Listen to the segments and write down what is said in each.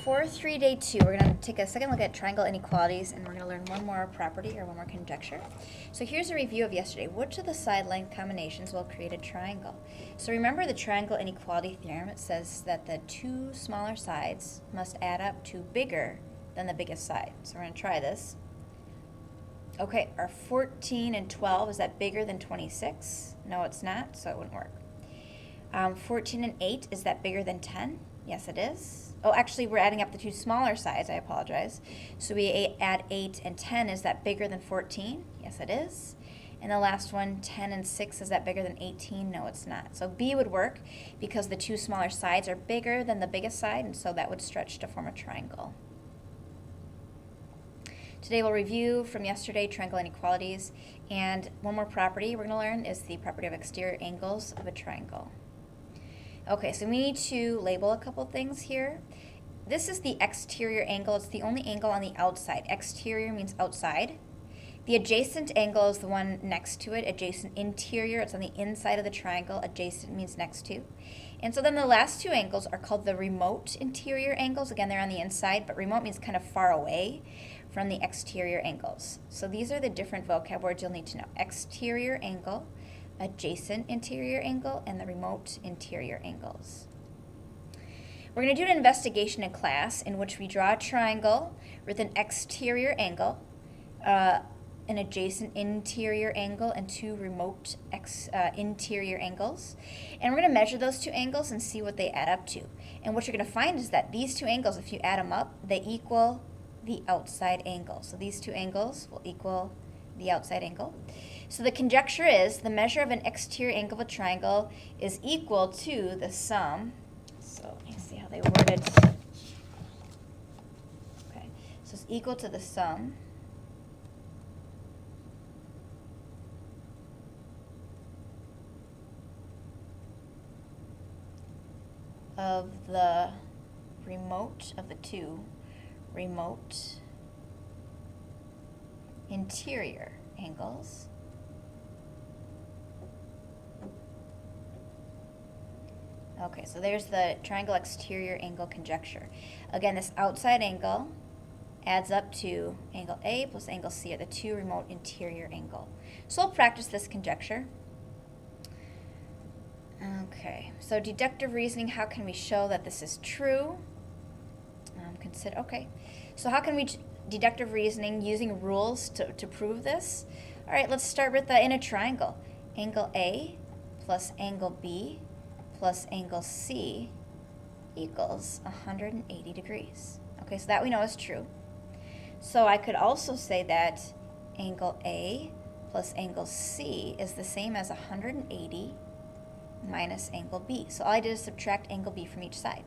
For 3 day 2, we're going to take a second look at triangle inequalities, and we're going to learn one more property or one more conjecture. So here's a review of yesterday. Which of the side length combinations will create a triangle? So remember the triangle inequality theorem. It says that the two smaller sides must add up to bigger than the biggest side. So we're going to try this. Okay, are 14 and 12, is that bigger than 26? No, it's not, so it wouldn't work. 14 and 8, is that bigger than 10? Yes, it is. Oh, actually, we're adding up the two smaller sides. I apologize. So we add 8 and 10. Is that bigger than 14? Yes, it is. And the last one, 10 and 6, is that bigger than 18? No, it's not. So B would work because the two smaller sides are bigger than the biggest side, and so that would stretch to form a triangle. Today we'll review from yesterday triangle inequalities, and one more property we're going to learn is the property of exterior angles of a triangle. Okay, so we need to label a couple things here. This is the exterior angle. It's the only angle on the outside. Exterior means outside. The adjacent angle is the one next to it. Adjacent interior, it's on the inside of the triangle. Adjacent means next to. And so then the last two angles are called the remote interior angles. Again, they're on the inside, but remote means kind of far away from the exterior angles. So these are the different vocab words you'll need to know. Exterior angle, adjacent interior angle, and the remote interior angles. We're going to do an investigation in class in which we draw a triangle with an exterior angle, an adjacent interior angle, and two remote interior angles. And we're going to measure those two angles and see what they add up to. And what you're going to find is that these two angles, if you add them up, they equal the outside angle. So these two angles will equal the outside angle. So the conjecture is the measure of an exterior angle of a triangle is equal to the sum. So let me see how they worded. Okay, so it's equal to the sum of the remote of the two remote interior angles Okay, so there's the triangle exterior angle conjecture. Again, this outside angle adds up to angle A plus angle C, or the two remote interior angle. So we'll practice this conjecture. Okay, so deductive reasoning, how can we show that this is true? Okay, so how can we deductive reasoning using rules to prove this? All right, let's start with in a triangle. Angle A plus angle B plus angle C equals 180 degrees. Okay, so that we know is true. So I could also say that angle A plus angle C is the same as 180 minus angle B. So all I did is subtract angle B from each side.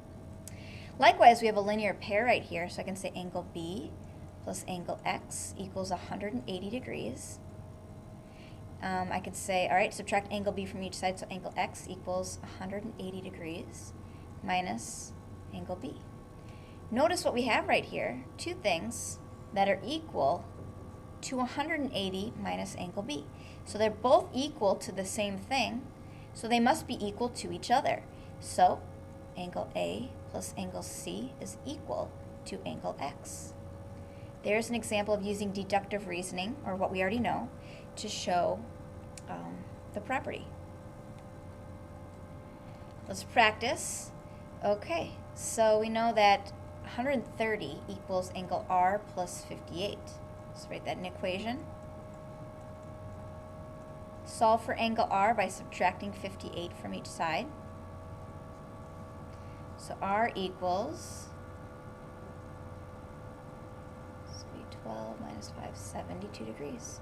Likewise, we have a linear pair right here, so I can say angle B plus angle X equals 180 degrees. I could say, all right, subtract angle B from each side, so angle X equals 180 degrees minus angle B. Notice what we have right here, two things that are equal to 180 minus angle B. So they're both equal to the same thing, so they must be equal to each other. So angle A plus angle C is equal to angle X. There's an example of using deductive reasoning, or what we already know, to show the property. Let's practice. Okay, so we know that 130 equals angle R plus 58. Let's write that in equation. Solve for angle R by subtracting 58 from each side. So R equals 12 minus 5, 72 degrees.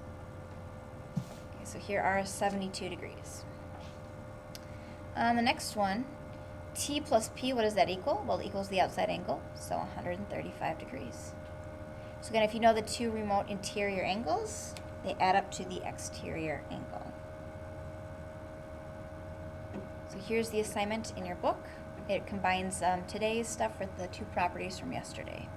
Okay, so here R is 72 degrees. The next one, T plus P, what does that equal? Well, it equals the outside angle, so 135 degrees. So again, if you know the two remote interior angles, they add up to the exterior angle. So here's the assignment in your book. It combines today's stuff with the two properties from yesterday.